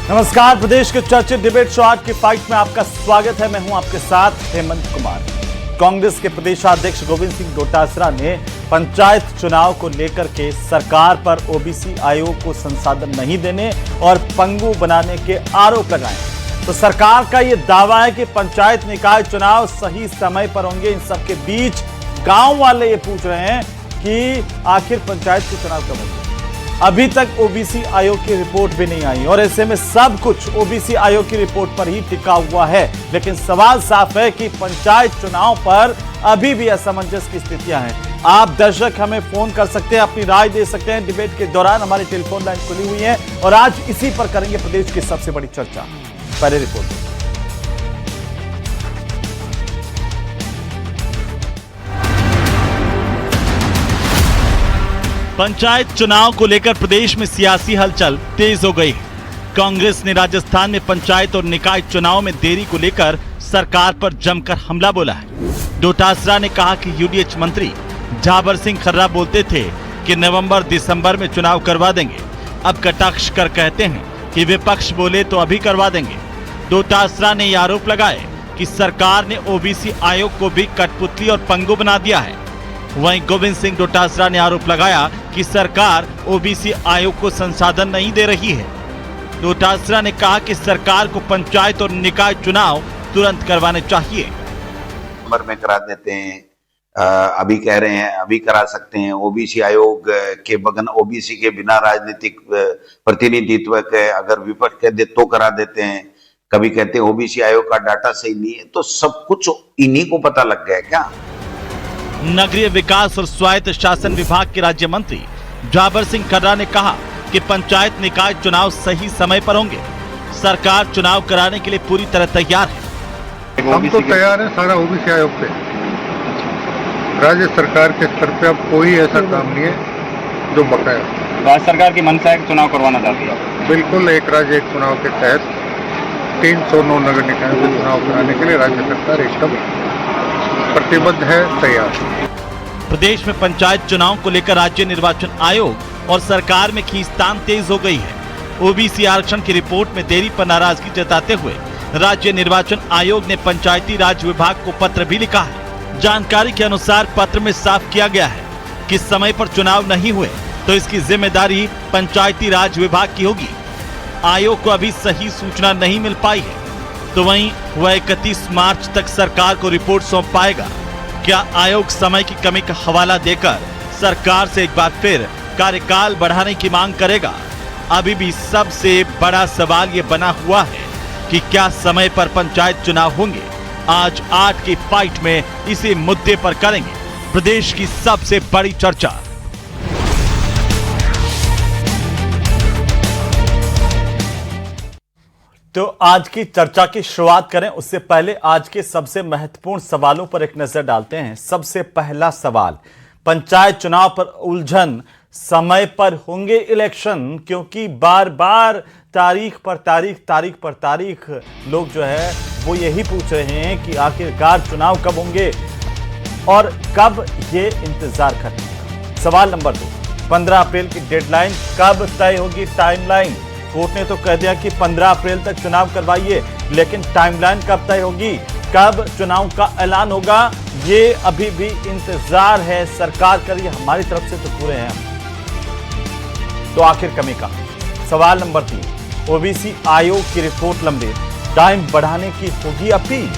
नमस्कार, प्रदेश के चर्चित डिबेट शो आज की फाइट में आपका स्वागत है। मैं हूं आपके साथ हेमंत कुमार। कांग्रेस के प्रदेशाध्यक्ष गोविंद सिंह डोटासरा ने पंचायत चुनाव को लेकर के सरकार पर ओबीसी आयोग को संसाधन नहीं देने और पंगु बनाने के आरोप लगाए। तो सरकार का यह दावा है कि पंचायत निकाय चुनाव सही समय पर होंगे। इन सबके बीच गांव वाले ये पूछ रहे हैं कि आखिर पंचायत के चुनाव कब होंगे। अभी तक ओबीसी आयोग की रिपोर्ट भी नहीं आई और ऐसे में सब कुछ ओबीसी आयोग की रिपोर्ट पर ही टिका हुआ है। लेकिन सवाल साफ है कि पंचायत चुनाव पर अभी भी असमंजस की स्थितियां हैं। आप दर्शक हमें फोन कर सकते हैं, अपनी राय दे सकते हैं। डिबेट के दौरान हमारी टेलीफोन लाइन खुली हुई है और आज इसी पर करेंगे प्रदेश की सबसे बड़ी चर्चा। पहले रिपोर्ट। पंचायत चुनाव को लेकर प्रदेश में सियासी हलचल तेज हो गई है। कांग्रेस ने राजस्थान में पंचायत और निकाय चुनाव में देरी को लेकर सरकार पर जमकर हमला बोला है। डोटासरा ने कहा कि यूडीएच मंत्री जाबर सिंह खर्रा बोलते थे कि नवंबर दिसंबर में चुनाव करवा देंगे। अब कटाक्ष कर कहते हैं कि विपक्ष बोले तो अभी करवा देंगे। डोटासरा ने यह आरोप लगाए कि सरकार ने ओबीसी आयोग को भी कठपुतली और पंगु बना दिया है। वहीं गोविंद सिंह डोटासरा ने आरोप लगाया कि सरकार ओबीसी आयोग को संसाधन नहीं दे रही है। डोटासरा ने कहा कि सरकार को पंचायत और निकाय चुनाव तुरंत करवाने चाहिए। नंबर में करा देते हैं, अभी कह रहे हैं अभी करा सकते हैं। ओबीसी आयोग के बगन ओबीसी के बिना राजनीतिक प्रतिनिधित्व के अगर विपक्ष कह दे तो करा देते हैं। कभी कहते हैं ओबीसी आयोग का डाटा सही नहीं है। तो सब कुछ इन्हीं को पता लग गया क्या? नगरीय विकास और स्वायत्त शासन विभाग के राज्य मंत्री जाबर सिंह खर्रा ने कहा कि पंचायत निकाय चुनाव सही समय पर होंगे। सरकार चुनाव कराने के लिए पूरी तरह तैयार है। हम तो तैयार हैं सारा ओबीसी आयोग पे। राज्य सरकार के स्तर पे अब कोई ऐसा काम नहीं है जो बकाया। राज्य सरकार की मंशा है चुनाव करवाना चाहती है। बिल्कुल, एक राज्य एक चुनाव के तहत 309 नगर निकायों के चुनाव कराने के लिए राज्य सरकार एकदम प्रतिबद्ध है, तैयार। प्रदेश में पंचायत चुनाव को लेकर राज्य निर्वाचन आयोग और सरकार में खींचतान तेज हो गई है। ओबीसी आरक्षण की रिपोर्ट में देरी पर नाराजगी जताते हुए राज्य निर्वाचन आयोग ने पंचायती राज विभाग को पत्र भी लिखा है। जानकारी के अनुसार पत्र में साफ किया गया है कि समय पर चुनाव नहीं हुए तो इसकी जिम्मेदारी पंचायती राज विभाग की होगी। आयोग को अभी सही सूचना नहीं मिल पाई है, तो वहीं वह 31 मार्च तक सरकार को रिपोर्ट सौंप पाएगा। क्या आयोग समय की कमी का हवाला देकर सरकार से एक बार फिर कार्यकाल बढ़ाने की मांग करेगा? अभी भी सबसे बड़ा सवाल ये बना हुआ है कि क्या समय पर पंचायत चुनाव होंगे। आज 8 की फाइट में इसी मुद्दे पर करेंगे प्रदेश की सबसे बड़ी चर्चा। तो आज की चर्चा की शुरुआत करें उससे पहले आज के सबसे महत्वपूर्ण सवालों पर एक नजर डालते हैं। सबसे पहला सवाल, पंचायत चुनाव पर उलझन, समय पर होंगे इलेक्शन? क्योंकि बार बार तारीख पर तारीख लोग जो है वो यही पूछ रहे हैं कि आखिरकार चुनाव कब होंगे और कब ये इंतजार खत्म होगा। सवाल नंबर 2, 15 अप्रैल की डेडलाइन कब तय होगी? टाइमलाइन कोर्ट ने तो कह दिया कि 15 अप्रैल तक चुनाव करवाइए, लेकिन टाइमलाइन कब तय होगी, कब चुनाव का ऐलान होगा, ये अभी भी इंतजार है सरकार का। ये हमारी तरफ से तो पूरे हैं। तो आखिर कमी का सवाल नंबर 3, ओबीसी आयोग की रिपोर्ट लंबित, टाइम बढ़ाने की होगी अपील?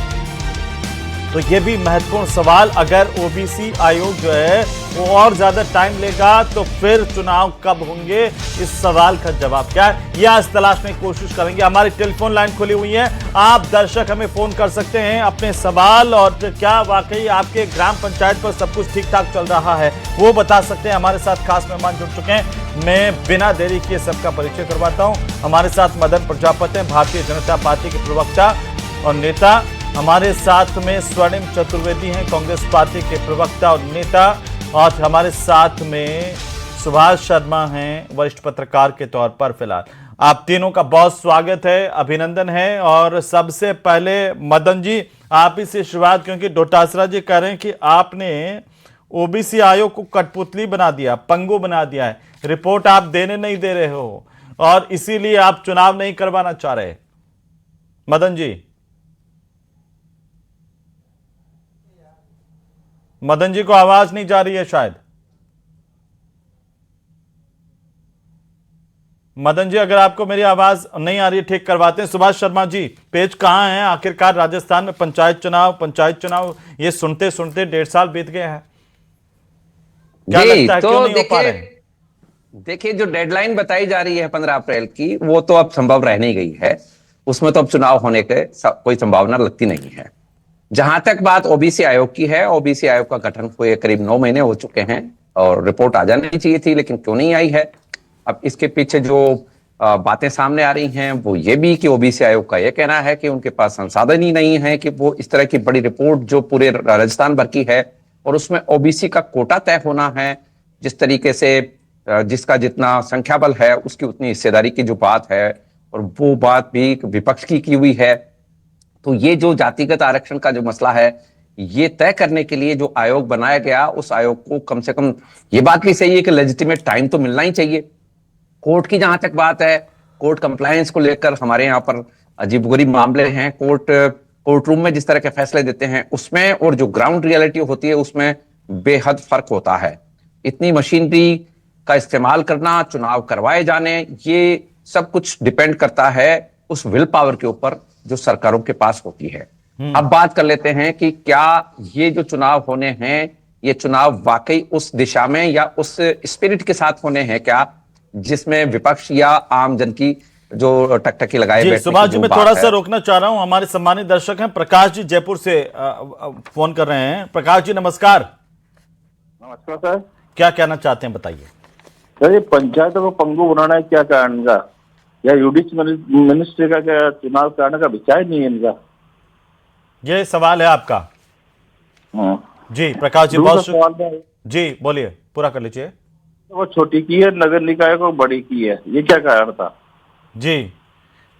तो ये भी महत्वपूर्ण सवाल। अगर ओबीसी आयोग जो है वो और ज्यादा टाइम लेगा तो फिर चुनाव कब होंगे, इस सवाल का जवाब क्या है, यह आज तलाशने की कोशिश करेंगे। हमारी टेलीफोन लाइन खुली हुई है, आप दर्शक हमें फोन कर सकते हैं अपने सवाल और क्या वाकई आपके ग्राम पंचायत पर सब कुछ ठीक ठाक चल रहा है वो बता सकते हैं। हमारे साथ खास मेहमान जुड़ चुके हैं, मैं बिना देरी किए सबका परिचय करवाता हूं। हमारे साथ मदन प्रजापति हैं, भारतीय जनता पार्टी के प्रवक्ता और नेता। हमारे साथ में स्वर्णिम चतुर्वेदी हैं, कांग्रेस पार्टी के प्रवक्ता और नेता। और हमारे साथ में सुभाष शर्मा हैं, वरिष्ठ पत्रकार के तौर पर फिलहाल। आप तीनों का बहुत स्वागत है, अभिनंदन है। और सबसे पहले मदन जी आप ही से शुरुआत, क्योंकि डोटासरा जी कह रहे हैं कि आपने ओबीसी आयोग को कठपुतली बना दिया, पंगु बना दिया है, रिपोर्ट आप देने नहीं दे रहे हो। और इसीलिए आप चुनाव नहीं करवाना चाह रहे। मदन जी, मदन जी को आवाज नहीं जा रही है शायद। मदन जी, अगर आपको मेरी आवाज नहीं आ रही है, ठीक करवाते हैं। सुभाष शर्मा जी, पेज कहां है? आखिरकार राजस्थान में पंचायत चुनाव ये सुनते सुनते 1.5 साल बीत गए हैं। क्या लगता है, क्यों नहीं हो पा रहे? देखिए, जो डेडलाइन बताई जा रही है 15 अप्रैल की, वो तो अब संभव रह नहीं गई है। उसमें तो अब चुनाव होने के कोई संभावना लगती नहीं है। जहां तक बात ओबीसी आयोग की है, ओबीसी आयोग का गठन हुए करीब 9 महीने हो चुके हैं और रिपोर्ट आ जानी चाहिए थी, लेकिन क्यों नहीं आई है। अब इसके पीछे जो बातें सामने आ रही हैं वो ये भी कि ओबीसी आयोग का ये कहना है कि उनके पास संसाधन ही नहीं है कि वो इस तरह की बड़ी रिपोर्ट जो पूरे राजस्थान भर की है और उसमें ओबीसी का कोटा तय होना है, जिस तरीके से जिसका जितना संख्या बल है उसकी उतनी हिस्सेदारी की जो बात है, और वो बात भी विपक्ष की हुई है। तो ये जो जातिगत आरक्षण का जो मसला है, ये तय करने के लिए जो आयोग बनाया गया, उस आयोग को कम से कम ये बात भी सही है कि लेजिटिमेट टाइम तो मिलना ही चाहिए। कोर्ट की जहां तक बात है, कोर्ट कंप्लायंस को लेकर हमारे यहाँ पर अजीबोगरीब मामले हैं। कोर्ट रूम में जिस तरह के फैसले देते हैं उसमें और जो ग्राउंड रियलिटी होती है उसमें बेहद फर्क होता है। इतनी मशीनरी का इस्तेमाल करना, चुनाव करवाए जाने, ये सब कुछ डिपेंड करता है उस विल पावर के ऊपर जो सरकारों के पास होती है। अब बात कर लेते हैं कि क्या ये जो चुनाव होने हैं, ये चुनाव वाकई उस दिशा में या उस स्पिरिट के साथ होने हैं क्या जिसमें विपक्ष या आम जन की जो टकटकी लगाए बैठने की सुभाष जी, मैं थोड़ा सा है। रोकना चाह रहा हूं। हमारे सम्मानित दर्शक हैं, प्रकाश जी जयपुर से फोन कर रहे हैं। प्रकाश जी नमस्कार। नमस्कार सर। क्या कहना चाहते हैं, बताइए। सर, ये पंचायतों को पंगु बनाना है क्या कारण का, या जुडिशल मिनिस्ट्री का क्या चुनाव कराने का विचार नहीं है इनका? ये सवाल है आपका? जी प्रकाश जी, बहुत शुक्रिया जी, बोलिए, पूरा कर लीजिए। वो छोटी की है नगर निकाय को, बड़ी की है, ये क्या कारण था? जी,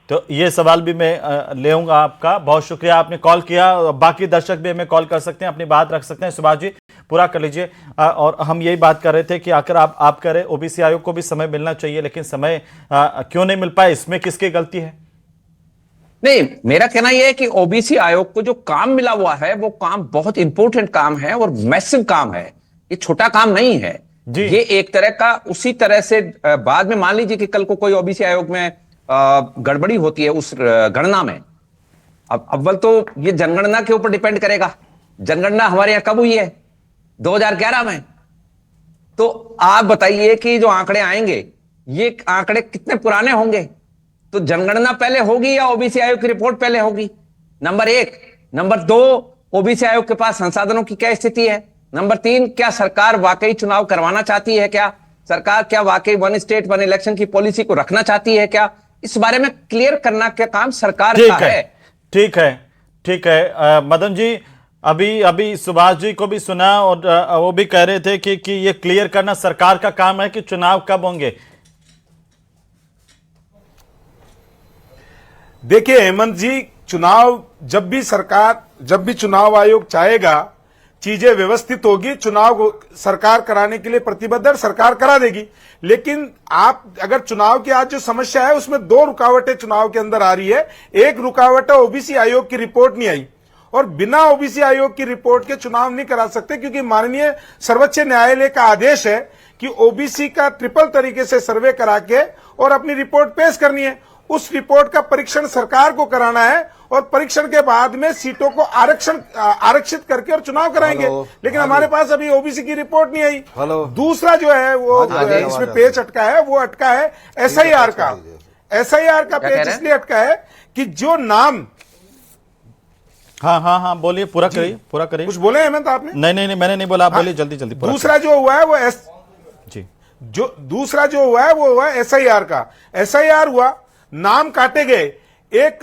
तो ये सवाल भी मैं लेऊंगा आपका। बहुत शुक्रिया, आपने कॉल किया। बाकी दर्शक भी हमें कॉल कर सकते हैं, अपनी बात रख सकते हैं। सुभाष जी पूरा कर लीजिए। और हम यही बात कर रहे थे कि आखिर आप कह रहे ओबीसी आयोग को भी समय मिलना चाहिए, लेकिन समय क्यों नहीं मिल पाया, इसमें किसकी गलती है? नहीं, मेरा कहना यह है कि ओबीसी आयोग को जो काम मिला हुआ है वो काम बहुत इंपॉर्टेंट काम है और मैसिव काम है। ये छोटा काम नहीं है। ये एक तरह का उसी तरह से बाद में मान लीजिए कि कल को कोई ओबीसी आयोग में गड़बड़ी होती है उस गणना में। अब अव्वल तो ये जनगणना के ऊपर डिपेंड करेगा। जनगणना हमारे यहां कब हुई है? 2011 में। तो आप बताइए कि जो आंकड़े आएंगे, ये आंकड़े कितने पुराने होंगे? तो जनगणना पहले होगी या ओबीसी आयोग की रिपोर्ट पहले होगी? नंबर 1। नंबर 2, ओबीसी आयोग के पास संसाधनों की क्या स्थिति है? नंबर 3, क्या सरकार वाकई चुनाव करवाना चाहती है? क्या सरकार क्या वाकई 1 स्टेट 1 इलेक्शन की पॉलिसी को रखना चाहती है? क्या इस बारे में क्लियर करना क्या काम सरकार का है? ठीक है। मदन जी, अभी सुभाष जी को भी सुना और वो भी कह रहे थे कि ये क्लियर करना सरकार का काम है कि चुनाव कब होंगे। देखिए हेमंत जी, चुनाव जब भी चुनाव आयोग चाहेगा, चीजें व्यवस्थित होगी, चुनाव को सरकार कराने के लिए प्रतिबद्ध है, सरकार करा देगी। लेकिन आप अगर चुनाव की आज जो समस्या है उसमें 2 रुकावटें चुनाव के अंदर आ रही है। एक रुकावट है ओबीसी आयोग की रिपोर्ट नहीं आई, और बिना ओबीसी आयोग की रिपोर्ट के चुनाव नहीं करा सकते, क्योंकि माननीय सर्वोच्च न्यायालय का आदेश है कि ओबीसी का ट्रिपल तरीके से सर्वे करा के और अपनी रिपोर्ट पेश करनी है। उस रिपोर्ट का परीक्षण सरकार को कराना है और परीक्षण के बाद में सीटों को आरक्षित करके और चुनाव कराएंगे। लेकिन हमारे पास अभी ओबीसी की रिपोर्ट नहीं आई। दूसरा जो है वो इसमें पेच अटका है, वो अटका है एसआईआर का। एसआईआर का पेच इसलिए अटका है कि जो नाम हाँ बोलिए, पूरा करिए। कुछ बोले हेमंत आपने? नहीं, मैंने नहीं बोला, आप बोलिए जल्दी। दूसरा जो हुआ है वो दूसरा जो हुआ है वो हुआ एसआईआर का। एसआईआर हुआ, नाम काटे गए। एक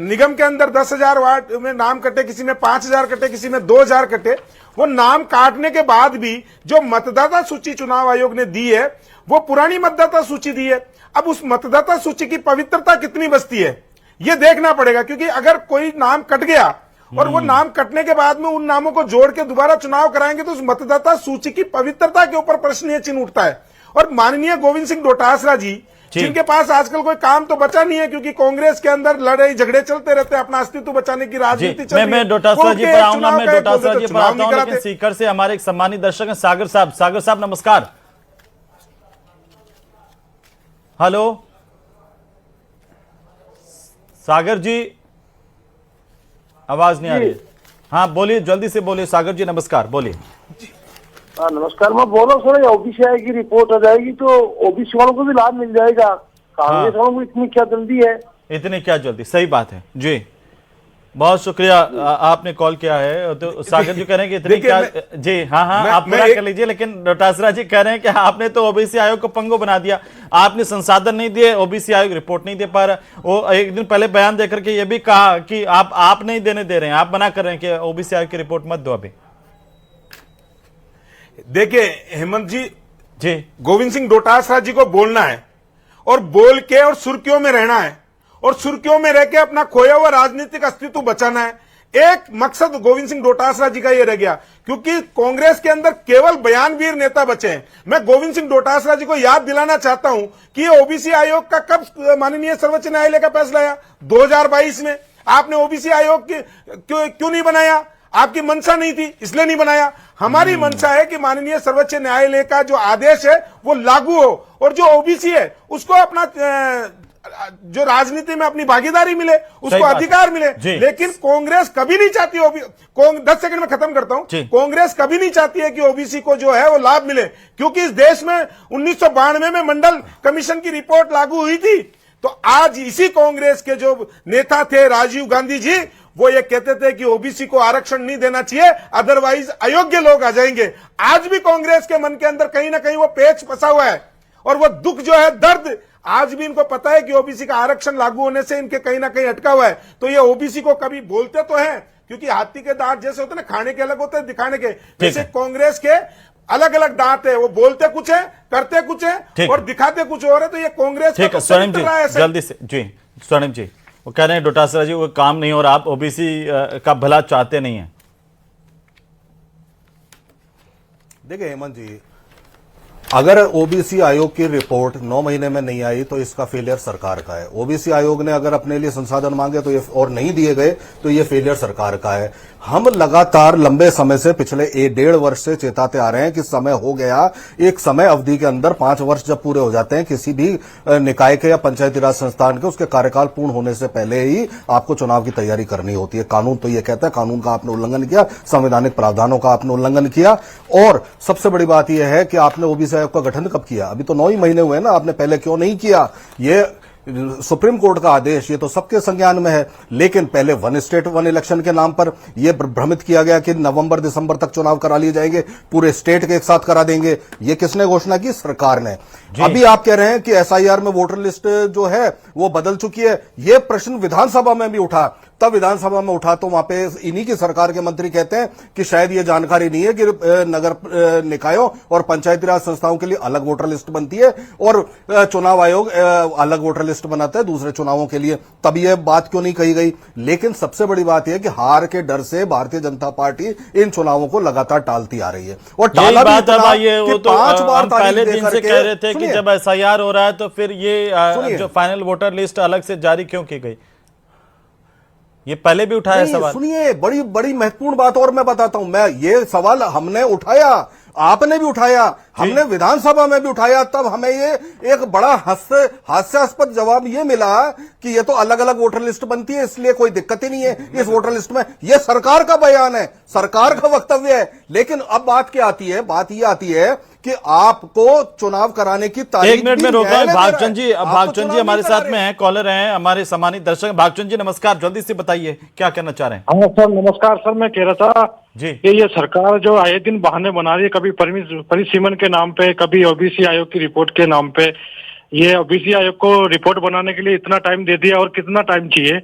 निगम के अंदर 10,000 वार्ड में नाम कटे, किसी में 5,000 कटे, किसी में 2,000 कटे। वो नाम काटने के बाद भी जो मतदाता सूची चुनाव आयोग ने दी है वो पुरानी मतदाता सूची दी है। अब उस मतदाता सूची की पवित्रता कितनी बचती है ये देखना पड़ेगा, क्योंकि अगर कोई नाम कट गया और वो नाम कटने के बाद में उन नामों को जोड़ के दोबारा चुनाव कराएंगे तो उस मतदाता सूची की पवित्रता के ऊपर प्रश्नीय चिन्ह उठता है। और माननीय गोविंद सिंह डोटासरा जी जिनके पास आजकल कोई काम तो बचा नहीं है, क्योंकि कांग्रेस के अंदर लड़ाई झगड़े चलते रहते हैं, अपना अस्तित्व बचाने की राजनीति चल रही है। मैं डोटासरा जी पर आऊंगा, मैं डोटासरा जी पर आता हूं, लेकिन लेकिन सीकर से हमारे एक सम्मानित दर्शक हैं सागर साहब। सागर साहब नमस्कार। हेलो सागर जी, आवाज नहीं आ रही है। हाँ बोलिए, जल्दी से बोलिए सागर जी, नमस्कार, बोलिए। हाँ नमस्कार, मैं बोल रहा हूँ सर, ओबीसी आई की रिपोर्ट आ जाएगी तो ओबीसी वालों को भी लाभ मिल जाएगा। कांग्रेस वालों को इतनी क्या जल्दी है? इतनी क्या जल्दी, सही बात है जी, बहुत शुक्रिया आपने कॉल किया है। तो सागर जी कह रहे हैं कि इतनी क्या जी, हाँ आप पूरा कर लीजिए, लेकिन डोटासरा जी कह रहे हैं कि आपने तो ओबीसी आयोग को पंगु बना दिया, आपने संसाधन नहीं दिए, ओबीसी आयोग रिपोर्ट नहीं दे पा रहा। वो एक दिन पहले बयान देकर के ये भी कहा कि आप नहीं देने दे रहे हैं, आप मना कर रहे हैं कि ओबीसी आयोग की रिपोर्ट मत दो अभी। देखिए हेमंत जी, गोविंद सिंह डोटासरा जी को बोलना है और बोल के और सुर्खियों में रहना है और सुर्खियों में रह के अपना खोया हुआ राजनीतिक अस्तित्व बचाना है। एक मकसद गोविंद सिंह डोटासरा जी का ये रह गया, क्योंकि कांग्रेस के अंदर केवल बयानवीर नेता बचे हैं। मैं गोविंद सिंह डोटासरा जी को याद दिलाना चाहता हूं कि ओबीसी आयोग का कब माननीय सर्वोच्च न्यायालय का फैसला आया? 2022 में। आपने ओबीसी आयोग क्यों नहीं बनाया? आपकी मंशा नहीं थी इसलिए नहीं बनाया। हमारी मंशा है कि माननीय सर्वोच्च न्यायालय का जो आदेश है वो लागू हो और जो ओबीसी है उसको अपना जो राजनीति में अपनी भागीदारी मिले, उसको अधिकार मिले। लेकिन कांग्रेस कभी नहीं चाहती, 10 सेकंड में खत्म करता हूं, कांग्रेस कभी नहीं चाहती है कि ओबीसी को जो है वो लाभ मिले, क्योंकि इस देश में 1992 में मंडल कमीशन की रिपोर्ट लागू हुई थी। तो आज इसी कांग्रेस के जो नेता थे राजीव गांधी जी, वो ये कहते थे कि ओबीसी को आरक्षण नहीं देना चाहिए, अदरवाइज अयोग्य लोग आ जाएंगे। आज भी कांग्रेस के मन के अंदर कहीं ना कहीं वो पेच फंसा हुआ है और वो दुख जो है, दर्द आज भी इनको पता है कि ओबीसी का आरक्षण लागू होने से इनके कहीं ना कहीं अटका हुआ है। तो ये ओबीसी को कभी बोलते तो हैं, क्योंकि हाथी के दांत जैसे होते हैं ना, खाने के अलग होते हैं दिखाने के, जैसे कांग्रेस के अलग अलग दांत है, वो बोलते कुछ है करते कुछ है और दिखाते कुछ और है। तो ये कांग्रेस ठीक है स्वर्णिम जी, जल्दी से जी, स्वर्णिम जी वो कह रहे हैं डोटासरा जी वो काम नहीं हो रहा, आप ओबीसी का भला चाहते नहीं है। देखिए हेमंत जी, अगर ओबीसी आयोग की रिपोर्ट 9 महीने में नहीं आई तो इसका फेलियर सरकार का है। ओबीसी आयोग ने अगर अपने लिए संसाधन मांगे तो ये और नहीं दिए गए तो ये फेलियर सरकार का है। हम लगातार लंबे समय से, पिछले 1.5 वर्ष से चेताते आ रहे हैं कि समय हो गया। एक समय अवधि के अंदर 5 वर्ष जब पूरे हो जाते हैं किसी भी निकाय के या पंचायती राज संस्थान के, उसके कार्यकाल पूर्ण होने से पहले ही आपको चुनाव की तैयारी करनी होती है। कानून तो ये कहता है, कानून का आपने उल्लंघन किया, संवैधानिक प्रावधानों का आपने उल्लंघन किया। और सबसे बड़ी बात यह है कि आपने ओबीसी आयोग का गठन कब किया? अभी तो 9 ही महीने हुए ना, आपने पहले क्यों नहीं किया? ये सुप्रीम कोर्ट का आदेश, ये तो सबके संज्ञान में है। लेकिन पहले 1 स्टेट 1 इलेक्शन के नाम पर यह भ्रमित किया गया कि नवंबर दिसंबर तक चुनाव करा लिए जाएंगे, पूरे स्टेट के एक साथ करा देंगे। ये किसने घोषणा की? सरकार ने। अभी आप कह रहे हैं कि एसआईआर में वोटर लिस्ट जो है वो बदल चुकी है। यह प्रश्न विधानसभा में भी उठा, तब विधानसभा में उठा तो वहां पे इन्हीं की सरकार के मंत्री कहते हैं कि शायद ये जानकारी नहीं है कि नगर निकायों और पंचायती राज संस्थाओं के लिए अलग वोटर लिस्ट बनती है और चुनाव आयोग अलग वोटर लिस्ट बनाता है दूसरे चुनावों के लिए। तब ये बात क्यों नहीं कही गई? लेकिन सबसे बड़ी बात यह है कि हार के डर से भारतीय जनता पार्टी इन चुनावों को लगातार टालती आ रही है। और टाला भी इतना कि 5 बार पहले दिन से कह रहे थे कि जब एसआईआर हो रहा है तो फिर ये जो फाइनल वोटर लिस्ट अलग से जारी क्यों की गई? ये पहले भी उठाया सवाल। सुनिए, बड़ी बड़ी महत्वपूर्ण बात और मैं बताता हूं। मैं ये सवाल हमने उठाया, आपने भी उठाया, हमने विधानसभा में भी उठाया। तब हमें ये एक बड़ा हास्यास्पद जवाब ये मिला कि ये तो अलग अलग वोटर लिस्ट बनती है, इसलिए कोई दिक्कत ही नहीं है इस वोटर लिस्ट में। ये सरकार का बयान है, सरकार का वक्तव्य है। लेकिन अब बात क्या आती है? बात ये आती है कि आपको चुनाव कराने की तारीख। 1 मिनट में रोका है भागचंद जी। भागचंद जी हमारे साथ में हैं, कॉलर हैं, हमारे सम्मानित दर्शक। भागचंद जी नमस्कार, जल्दी से बताइए क्या कहना चाह रहे हैं? हाँ सर नमस्कार। सर मैं कह रहा था जी कि ये सरकार जो आए दिन बहाने बना रही है, कभी परिसीमन के नाम पे, कभी ओबीसी आयोग की रिपोर्ट के नाम पे। ये ओबीसी आयोग को रिपोर्ट बनाने के लिए इतना टाइम दे दिया और कितना टाइम चाहिए?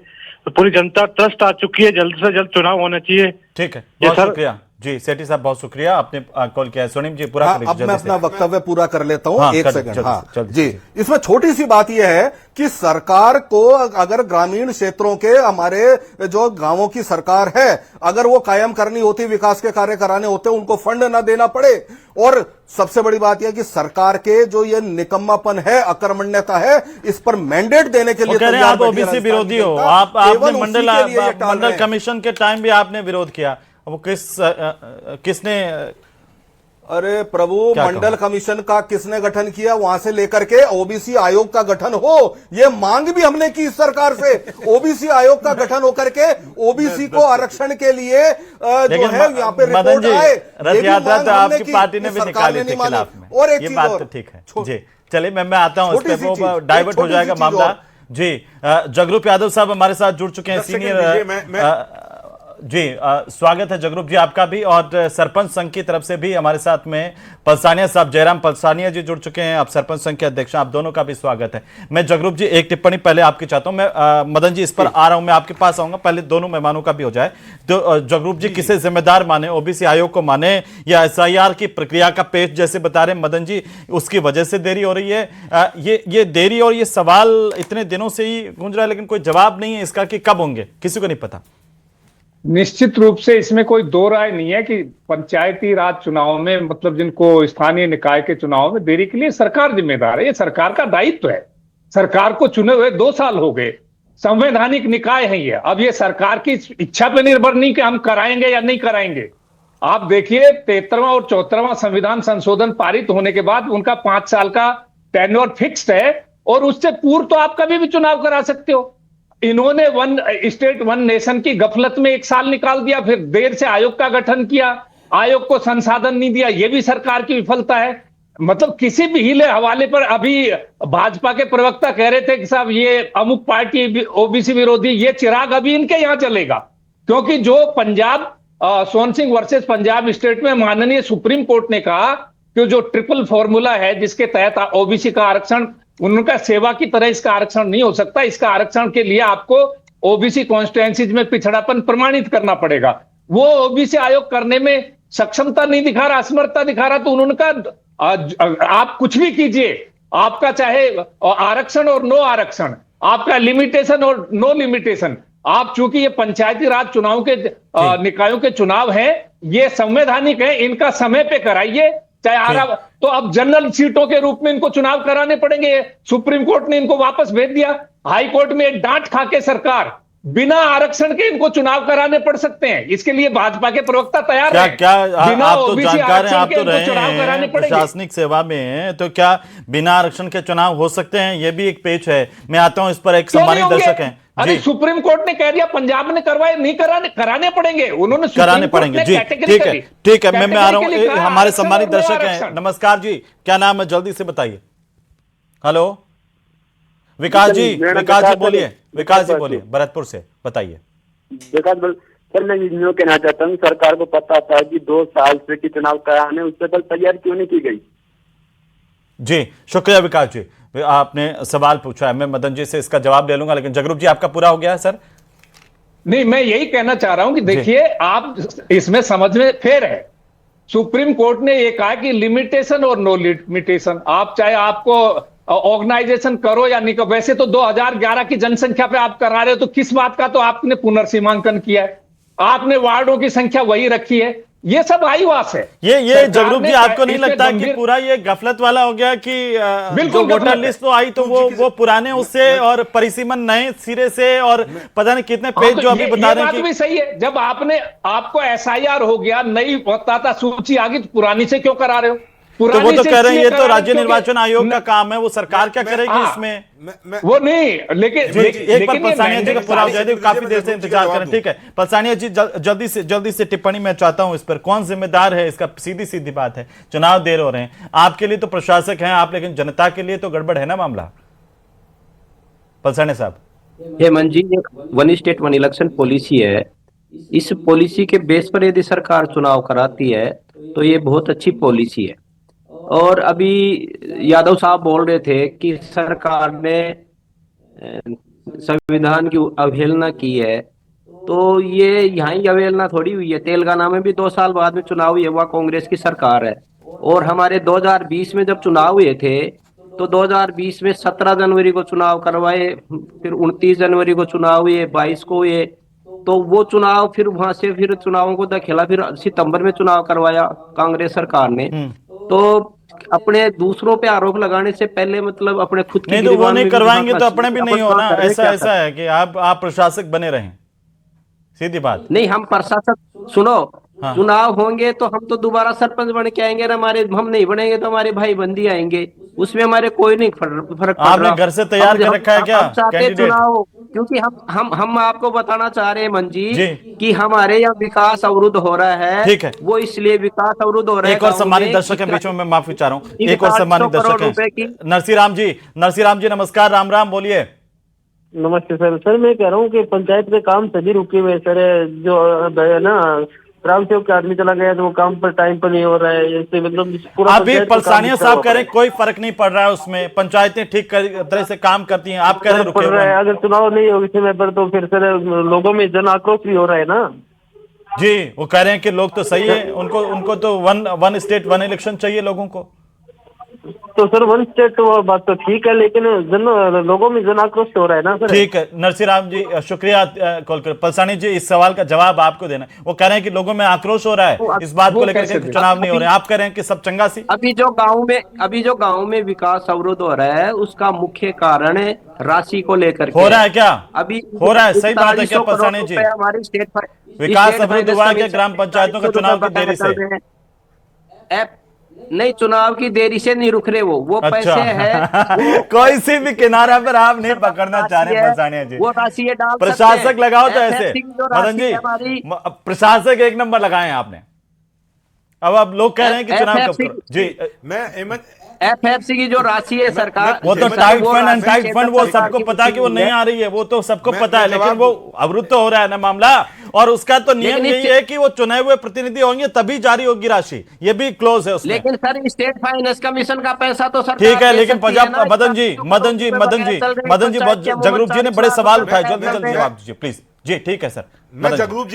तो पूरी जनता त्रस्त आ चुकी है, जल्द से जल्द चुनाव होने चाहिए। ठीक है, बहुत शुक्रिया जी सेठी साहब बहुत शुक्रिया, आपने कॉल किया है। स्वर्णिम जी पूरा हाँ, अब मैं अपना वक्तव्य पूरा कर लेता हूं। हाँ, एक कर- सेकंड। जल्दी हाँ से, जल्दी जी, से। इसमें छोटी सी बात यह है कि सरकार को अगर ग्रामीण क्षेत्रों के हमारे जो गांवों की सरकार है, अगर वो कायम करनी होती, विकास के कार्य कराने होते, उनको फंड ना देना पड़े। और सबसे बड़ी बात यह कि सरकार के जो ये निकम्मापन है, अकर्मण्यता है, इस पर मैंडेट देने के लिए कह रहे हैं तैयार आप बैठी ओबीसी राजस्थान विरोधी की हो, जनता। आपने केवल उसी के लिए ये टाल मंडल रहे हैं। कमीशन के टाइम भी आपने विरोध किया, वो किसने अरे प्रभु, क्या मंडल कमीशन का किसने गठन किया? वहां से लेकर के ओबीसी आयोग का गठन हो, ये मांग भी हमने की इस सरकार से। ओबीसी आयोग का गठन होकर के ओबीसी को आरक्षण के लिए जो है यहाँ पे मदन रिपोर्ट जी, आए, रथ ये भी यात्रा मांग तो हमने आपकी की, पार्टी ने ये भी सरकार निकाली थी नहीं मानी। खिलाफ में, और एक ये चीज बात और, तो ठीक है जी। चलिए मैं आता हूं उस छोटी सी पर, चीज, वो डाइवर्ट हो छोटी जाएगा सी चीज मामला। और। जी जगरूप यादव साहब हमारे साथ जुड़ चुके हैं, 10 सेकंड सीनियर दीजिए, मैं जी स्वागत है जगरूप जी आपका भी, और सरपंच संघ की तरफ से भी हमारे साथ में पलसानिया साहब, जयराम पलसानिया जी जुड़ चुके हैं, आप सरपंच संघ के अध्यक्ष हैं, आप दोनों का भी स्वागत है। मैं जगरूप जी एक टिप्पणी पहले आपकी चाहता हूं, मैं मदन जी इस पर आ रहा हूं, मैं आपके पास आऊंगा, पहले दोनों मेहमानों का भी हो जाए। तो जगरूप जी किसे जिम्मेदार माने, ओबीसी आयोग को माने या एसआईआर की प्रक्रिया का पेच जैसे बता रहे मदन जी, उसकी वजह से देरी हो रही है? ये देरी और ये सवाल इतने दिनों से ही गूंज रहा है, लेकिन कोई जवाब नहीं है इसका कि कब होंगे, किसी को नहीं पता। निश्चित रूप से इसमें कोई दो राय नहीं है कि पंचायती राज चुनाव में, मतलब जिनको स्थानीय निकाय के चुनाव में देरी के लिए सरकार जिम्मेदार है, ये सरकार का दायित्व है। सरकार को चुने हुए 2 साल हो गए, संवैधानिक निकाय है ये। अब ये सरकार की इच्छा पे निर्भर नहीं कि हम कराएंगे या नहीं कराएंगे। आप देखिए 73वां और 74वां संविधान संशोधन पारित होने के बाद उनका 5 साल का टेन्योर फिक्स्ड है, और उससे पूर्व तो आप कभी भी चुनाव करा सकते हो। इन्होंने वन स्टेट वन नेशन की गफलत में 1 साल निकाल दिया, फिर देर से आयोग का गठन किया, आयोग को संसाधन नहीं दिया, यह भी सरकार की विफलता है। मतलब किसी भी हीले हवाले पर अभी भाजपा के प्रवक्ता कह रहे थे कि साहब ये अमुक पार्टी ओबीसी विरोधी, ये चिराग अभी इनके यहां चलेगा, क्योंकि जो पंजाब सोन सिंह वर्सेस पंजाब स्टेट में माननीय सुप्रीम कोर्ट ने कहा कि जो ट्रिपल फॉर्मूला है जिसके तहत ओबीसी का आरक्षण, उनका सेवा की तरह इसका आरक्षण नहीं हो सकता। इसका आरक्षण के लिए आपको ओबीसी कॉन्स्टिट्यूएंसीज में पिछड़ापन प्रमाणित करना पड़ेगा। वो ओबीसी आयोग करने में सक्षमता नहीं दिखा रहा, असमर्थता दिखा रहा, तो उन्होंने कहा आप कुछ भी कीजिए, आपका चाहे आरक्षण और नो आरक्षण, आपका लिमिटेशन और नो लिमिटेशन, आप चूंकि ये पंचायती राज चुनाव के निकायों के चुनाव हैं, ये संवैधानिक है, इनका समय पे कराइए, चाहे तो अब जनरल सीटों के रूप में इनको चुनाव कराने पड़ेंगे। सुप्रीम कोर्ट ने इनको वापस भेज दिया, हाई कोर्ट में डांट खा के सरकार बिना आरक्षण के इनको चुनाव कराने पड़ सकते हैं। इसके लिए भाजपा के प्रवक्ता तैयार हैं। क्या बिना आप तो ओबीसी जानकार हैं, आरक्षण आप के तो इनको रहे चुनाव कराने हैं पड़ेंगे। प्रशासनिक सेवा में, तो क्या बिना आरक्षण के चुनाव हो सकते हैं? ये भी एक पेच है। मैं आता हूं इस पर, एक क्यों नहीं सम्मानित होंगे? दर्शक हैं अरे जी, सुप्रीम कोर्ट ने कह दिया, पंजाब ने करवाए, नहीं कराने पड़ेंगे, उन्होंने कराने पड़ेंगे जी। ठीक है मैं आ रहा हूं, हमारे सम्मानित दर्शक हैं। नमस्कार जी, क्या नाम है, जल्दी से बताइए। हेलो विकास जी, विकास जी बोलिए, विकास जी बोलिए, भरतपुर से बताइए। सर मैं यूँ कहना चाहता हूँ, सरकार को पता था कि 2 साल से कि चुनाव कराने, उससे पहले तैयारी क्यों नहीं की गई? जी शुक्रिया विकास जी, आपने सवाल पूछा है, मैं मदन जी से इसका जवाब ले लूंगा, लेकिन जगरूप जी आपका पूरा हो गया है सर? नहीं, मैं यही कहना चाह रहा हूं कि देखिए आप इसमें समझ में फेर है। सुप्रीम कोर्ट ने ये कहा कि लिमिटेशन और नो लिमिटेशन, आप चाहे आपको ऑर्गेनाइजेशन करो या नहीं करो, वैसे तो 2011 की जनसंख्या पे आप करा रहे हो, तो किस बात का तो आपने पुनर्सीमांकन किया है, आपने वार्डों की संख्या वही रखी है, ये सब आईवास है। ये जगरूप जी आपको नहीं लगता कि पूरा ये गफलत वाला हो गया कि जो वोटर लिस्ट तो आई तो वो पुराने उससे और परिसीमन नए सिरे से, और पता नहीं कितने पेज जो अभी बता रहे हैं कि भी सही है। जब आपको एसआईआर हो गया, नई मतदाता सूची आ गई, तो पुरानी से क्यों करा रहे हो? तो वो तो कह रहे हैं ये तो राज्य निर्वाचन आयोग का काम है, वो सरकार क्या करेगी इसमें? वो नहीं, लेकिन एक बार पलसानिया जी का पूरा हो जाए, काफी देर से इंतजार करें। ठीक है पलसानिया जी, जल्दी से टिप्पणी मैं चाहता हूं इस पर, कौन जिम्मेदार है इसका? सीधी बात है, चुनाव देर हो रहे हैं, आपके लिए तो प्रशासक हैं आप, लेकिन जनता के लिए तो गड़बड़ है ना मामला। पलसानिया साहब। हेमंत जी, एक one state one election policy है, इस पॉलिसी के बेस पर यदि सरकार चुनाव कराती है तो ये बहुत अच्छी पॉलिसी है। और अभी यादव साहब बोल रहे थे कि सरकार ने संविधान की अवहेलना की है, तो ये यहाँ ही अवहेलना थोड़ी हुई है। तेलंगाना में भी 2 साल बाद में चुनाव हुए, वह कांग्रेस की सरकार है। और हमारे 2020 में जब चुनाव हुए थे तो 2020 में 17 जनवरी को चुनाव करवाए, फिर 29 जनवरी को चुनाव हुए, 22 को हुए। तो वो चुनाव फिर वहां से फिर चुनावों को धकेला, फिर सितंबर में चुनाव करवाया कांग्रेस सरकार ने। तो अपने दूसरों पे आरोप लगाने से पहले मतलब अपने खुद की नहीं तो वो गिरबान नहीं में भी करवाएंगे तो झांकना अपने भी चाहिए। नहीं अपन होना। वहाँ कर रहे ऐसा क्या ऐसा है कि आप प्रशासक बने रहें, सीधी बात। नहीं, हम प्रशासक सुनो, हाँ। चुनाव होंगे तो हम तो दोबारा सरपंच बन के आएंगे ना, हमारे हम नहीं बनेंगे तो हमारे भाई बंदी आएंगे, उसमें हमारे कोई नहीं फर्क पड़ आपने रहा। घर से तैयार कर रखा है क्या हम चाहते हैं कैंडिडेट? चुनाव, क्योंकि हम आपको बताना चाह रहे हैं मंजी जी। कि हमारे यहाँ विकास अवरुद्ध हो रहा है। ठीक है। वो इसलिए विकास अवरुद्ध हो रहा है। एक और गाँव सम्मानित में दर्शक है बीच में, मैं माफी चाह रहा हूँ, एक और 400 सम्मानित करोड़ दर्शक रुपए है की। नरसिंह जी नमस्कार, राम राम, बोलिए। नमस्ते सर। सर मैं कह रहा हूँ कि पंचायत के काम सभी रुके हुए हैं सर। जो है ना, ग्राम सेवक का आदमी चला गया तो वो काम पर टाइम पर नहीं हो रहा है। इससे मतलब पूरा अभी पंचायत का काम पलसानिया रुका साहब हुआ कह रहे हैं कोई फर्क नहीं पड़ रहा है उसमें, पंचायतें ठीक तरह से काम करती हैं, आप कह रहे हैं रुके पड़ हुए रहा है। हैं। अगर चुनाव नहीं होगी समय पर तो फिर सर लोगों में जन आक्रोश भी हो रहा है ना। जी, वो कह रहे हैं कि लोग तो सही है, उनको तो वन स्टेट वन इलेक्शन चाहिए लोगों को। तो सर वन स्टेट वो बात तो ठीक है, लेकिन लोगों में जन आक्रोश हो रहा है ना सर। ठीक है नरसिंह जी, शुक्रिया कॉल कर। पलसानी जी, इस सवाल का जवाब आपको देना है। वो कह रहे हैं कि लोगों में आक्रोश हो रहा है इस बात को लेकर के चुनाव नहीं हो रहे हैं, आप कह रहे हैं कि सब चंगा सी। अभी जो गांव में विकास अवरुद्ध हो रहा है उसका मुख्य कारण है राशि को लेकर के। हो रहा है क्या? अभी हो रहा है, सही बात है क्या पलसानी जी? हमारी स्टेट विकास अवरुद्ध हुआ है क्या ग्राम पंचायतों के चुनाव की देरी से? नहीं, चुनाव की देरी से नहीं रुक रहे वो अच्छा। पैसे है कोई सी भी किनारा पर आप नहीं पकड़ना चाह रहे पलसानिया जी। वो राशि ये डाल प्रशासक लगाओ तो ऐसे मदन जी, हमारी प्रशासक 1 नंबर लगाए आपने। अब लोग कह रहे हैं कि चुनाव कब करो। जी, मैं FFC की जो राशि है सरकार, वो तो टाइट फंड अनटाइट फंड वो सबको पता है कि वो नहीं आ रही है, वो तो सबको पता है, लेकिन वो अवरुद्ध तो हो रहा है ना मामला। और उसका तो नियम यही है कि वो चुने हुए प्रतिनिधि होंगे तभी जारी होगी राशि, ये भी क्लोज है उसमें। लेकिन सर स्टेट फाइनेंस कमीशन का पैसा तो सरकार ठीक है, दे लेकिन सकती है ना। मदन जी जगरूप जी ने बड़े सवाल उठाए, जल्दी जल्दी जवाब दीजिए प्लीज। जी ठीक है सर। मैं जगरूप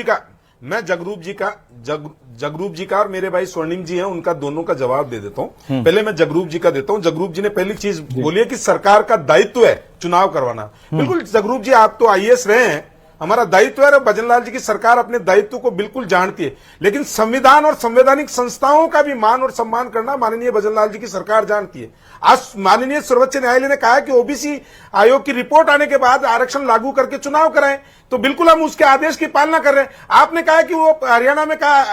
जी का और मेरे भाई स्वर्णिम जी हैं, उनका दोनों का जवाब दे देता हूं। पहले मैं जगरूप जी का देता हूं। जगरूप जी ने पहली चीज बोली है कि सरकार का दायित्व है चुनाव करवाना। बिल्कुल जगरूप जी, आप तो IAS रहे हैं, हमारा दायित्व है। भजनलाल जी की सरकार अपने दायित्व को बिल्कुल जानती है, लेकिन संविधान और संवैधानिक संस्थाओं का भी मान और सम्मान करना माननीय भजनलाल जी की सरकार जानती है। आज माननीय सर्वोच्च न्यायालय ने कहा कि OBC आयोग की रिपोर्ट आने के बाद आरक्षण लागू करके चुनाव कराएं, तो बिल्कुल हम उसके आदेश की पालना कर रहे हैं। आपने कहा कि वो हरियाणा में कहा,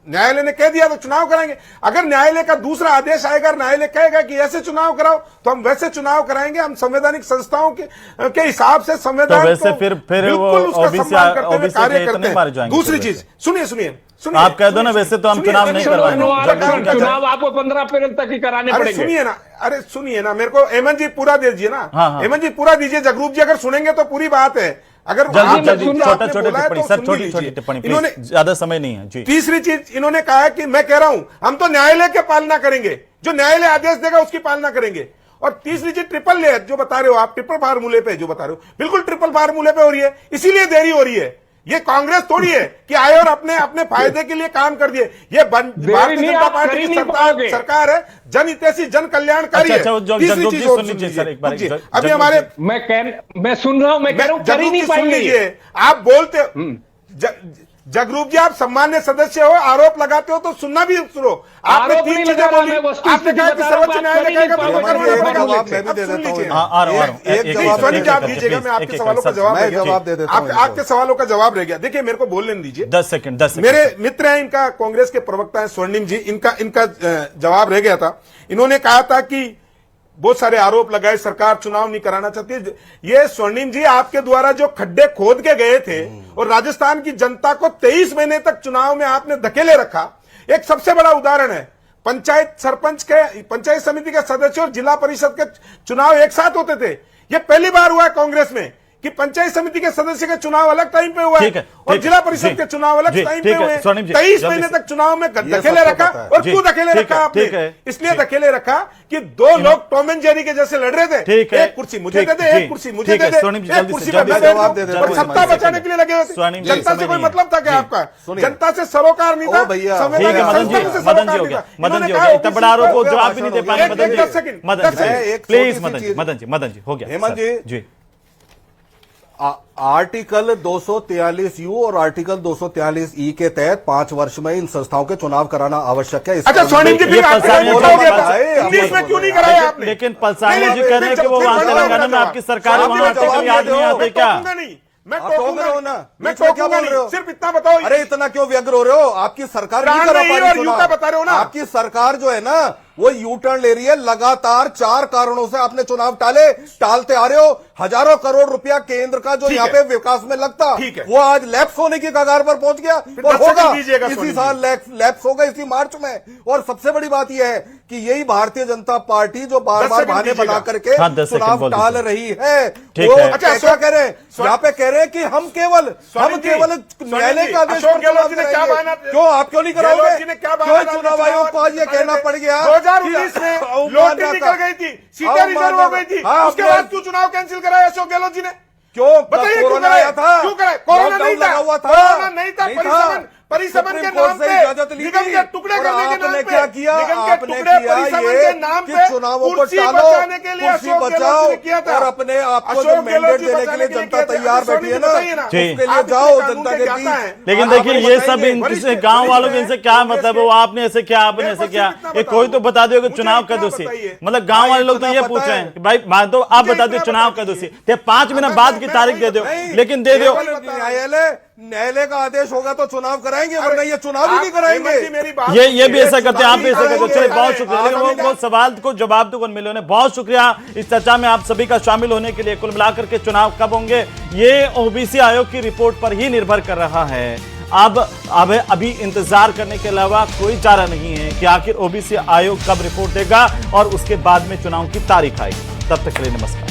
न्यायालय ने कह दिया तो चुनाव कराएंगे। अगर न्यायालय का दूसरा आदेश आएगा, न्यायालय कहेगा कि ऐसे चुनाव कराओ, तो हम वैसे चुनाव कराएंगे। हम संवैधानिक संस्थाओं के हिसाब से संविधान तो वैसे फिर बिल्कुल उसका सम्मान करते हुए कार्य करते हैं। दूसरी तो चीज सुनिए, आप कह दो ना, वैसे तो हम चुनाव नहीं करवाएंगे। चुनाव आपको 15 अप्रैल तक ही कराने पड़ेंगे। सुनिए ना, मेरे को हेमंत जी पूरा दे दीजिए ना। हेमंत जी पूरा दीजिए, जगरूप जी अगर सुनेंगे तो पूरी बात है। अगर छोटे टिप्पणी सर, छोटी टिप्पणी प्लीज, ज्यादा समय नहीं है जी। तीसरी चीज इन्होंने कहा है कि मैं कह रहा हूं हम तो न्यायालय की पालना करेंगे, जो न्यायालय आदेश देगा उसकी पालना करेंगे। और तीसरी चीज ट्रिपल लेयर जो बता रहे हो आप, ट्रिपल फार्मूले पे जो बता रहे हो, बिल्कुल ट्रिपल फार्मूले पे हो रही है, इसीलिए देरी हो रही है। ये कांग्रेस थोड़ी है कि आए और अपने फायदे के लिए काम कर दिए। ये भारतीय जनता पार्टी की सरकार है, जनहितैषी जन कल्याणकारी है। तीसरी चीज सुन लीजिए सर एक बार, अभी हमारे मैं सुन रहा हूं, मैं कह रहा हूं कर ही नहीं पाएंगे। आप बोलते जगरूप जी, आप सम्मान्य सदस्य हो, आरोप लगाते हो तो सुनना भी सुनो। आपने 3 चीजें बोली, आपने कहा कि सर्वोच्च न्यायालय कहेगा जवाब मैं भी दे देता हूं। आप दीजिएगा, मैं आपके सवालों का जवाब दे देता हूं। आपके सवालों का जवाब रह गया। देखिए मेरे को बोलने दीजिए 10 सेकंड। मेरे मित्र हैं, इनका कांग्रेस के प्रवक्ता है स्वर्णिम जी, इनका जवाब रह गया था। इन्होंने कहा था कि बहुत सारे आरोप लगाए सरकार चुनाव नहीं कराना चाहती। ये स्वर्णिम जी, आपके द्वारा जो खड्डे खोद के गए थे और राजस्थान की जनता को 23 महीने तक चुनाव में आपने धकेले रखा, एक सबसे बड़ा उदाहरण है। पंचायत समिति के सदस्य और जिला परिषद के चुनाव एक साथ होते थे। ये पहली बार हुआ है कांग्रेस में। कि पंचायत समिति के सदस्य का चुनाव अलग टाइम पे हुआ ठीक है, और ठीक जिला है, परिषद जी, के चुनाव अलग जी, टाइम ठीक पे है, हुए। स्वर्णिम जी, 23 जल्दी महीने से। तक चुनाव में ये धकेले सबको रखा। पता है। और जी, क्यों धकेले ठीक रखा है, आपने? ठीक है, इसलिए जी। धकेले रखा कि दो लोग टॉम एंड जेरी के जैसे लड़ रहे थे। ठीक है, एक कुर्सी मुझे ठीक, दे दे, जी, एक कुर्सी मुझे ठीक दे है, दे, स्वर्णिम जी, एक जल्दी कुर्सी से, पे जल्दी मैं से बैठ जवाब दे जाऊं। दे, और कोई सत्ता समझ बचाने के लिए लगे हुए स्वर्णिम थे। जी, जनता समय से कोई नहीं है। मतलब था क्या जी। आपका? सुनिए। जनता से सरोकार नहीं था। ओ भैया, ठीक है मदन जी, मदन जी हो गया, मदन जी हो गया, इतना बड़ा आरोप हो, जवाब भी नहीं दे पाएंगे मदन जी। 10 सेकंड, मदन 10 जी, सेकंड। एक प्लीज छोटी सी मदन जी, चीज- मदन जी हो गया हेमंत सर। जी। जी आर्टिकल 243U और आर्टिकल 243E के तहत 5 वर्ष में इन संस्थाओं के चुनाव कराना आवश्यक है। अच्छा स्वर्णिम जी, ये फिर आपका पलसानी वोट जी- हो गया था। भाई, 19 में क्यों नहीं कराया आपने? लेकिन पलसानी नहीं, जी कह रहे हैं कि वो फिर वहां मैं तेलंगाना में जवाब आपकी सरकार जवाब वहां जवाब आते याद नहीं आते मैं क्या? टोकूंगा नहीं, मैं आप टोक टोकूंगा रहे हो नहीं, ना? मैं बीच में क्या टोकूंगा बोल रहे हो? नहीं, सिर्फ इतना बताओ। अरे इतना क्यों व्यग्र हो रहे हो? आपकी सरकार नहीं प्राण करा नहीं पाई और यू का बता रहे हो ना? आपकी सरकार जो है ना वो यू टर्न ले रही है। लगातार 4 कारणों से आपने चुनाव टालते आ रहे हो। हजारों करोड़ रुपया केंद्र का जो ठीक यहाँ है। पे विकास में लगता, ठीक है। वो आज लैप्स होने की कगार पर पहुंच गया और 10 होगा सेकंड दीजिएगा इसी सोनी साल लैप्स होगा इसी मार्च में। और सबसे बड़ी बात यह है कि यही भारतीय जनता पार्टी जो बार 10 बार सेकंड बहाने दीजिएगा। बना करके हाँ, 10 सेकंड चुनाव बोल टाल दीजिए। रही है। ठीक वो है। अच्छा, क्या कह रहे हैं? स्व- यहाँ पे कह रहे हैं कि हम केवल न्यायालय जी, का आदेश अशोक पर गहलोत चुनाव जी ने क्या कराएंगे। बहाना- क्यों आप क्यों नहीं गहलोत कराओगे? जी ने क्या क्यों बहाना चुनाव डाला? आयोग को आज ये कहना पड़ गया 2019 में लॉटरी निकल गई थी, सीटें रिजर्व हो गई थी, हाँ, उसके बाद क्यों चुनाव कैंसिल कराया अशोक गहलोत जी ने? क्यों बताइए क्यों कोरोना कराया? आया था? क्यों कराया? कोरोना लॉकडाउन नहीं था, लगा हुआ था। कोरोना नहीं था। परिसमन के सुप्रीम नाम कोर्ट से पे इजाजत ली निगम थी। के टुकड़े और करने के नाम आपने पे क्या किया? निगम के आपने टुकड़े किया परिसमन ये के नाम कि पे चुनावों को कुर्सी टालो, बचाने के लिए कुर्सी अशोक गहलोत बचाओ जी ने किया था। और अपने आप को जो अशोक गहलोत मैंडेट जी देने के बचाने लिए के लिए जनता किया था। तैयार सोनी बैठी जी है ना, बताइए ना। जी। उसके लिए आप जाओ इतने जनता कानून के के ज्ञाता हैं। बीच। लेकिन आप देखिए हमें ये बताइए, सब इन वरिष्ठ किसी गांव वालों के वरिष्ठ इनसे क्या कांग्रेस मतलब के- है? वो आपने ऐसे क्या, आपने मेरे ऐसे को क्या? सिर्फ इतना ये बताओ। कोई तो बता दो कि मुझे चुनाव इतना का दोषी, बताइए। मतलब गांव वाले लोग तो इतना ये पता पूछ रहे है। हैं कि भाई मान दो, आप मुझे बता दो इतना चुनाव का बताइए। दोषी ते 5 मिनट बाद की तारीख दे दो, नहीं, लेकिन दे दो। केवल न्यायालय का आदेश होगा तो चुनाव कराएंगे, वरना ये चुनाव ही नहीं कराएंगे। ये भी ऐसा करते हैं, आप भी ऐसा करते हो। चलिए कराएंगे। बहुत शुक्रिया, लेकिन वो बहुत सवाल को जवाब तो कौन मिले उन्हें। बहुत शुक्रिया इस चर्चा में आप सभी का शामिल होने के लिए। कुल मिलाकर के चुनाव कब होंगे ये ओबीसी आयोग की रिपोर्ट पर ही निर्भर कर रहा है। अब अभी इंतजार करने के अलावा कोई चारा नहीं है कि आखिर ओबीसी आयोग कब रिपोर्ट देगा और उसके बाद में चुनाव की तारीख आएगी। तब तक के लिए नमस्कार।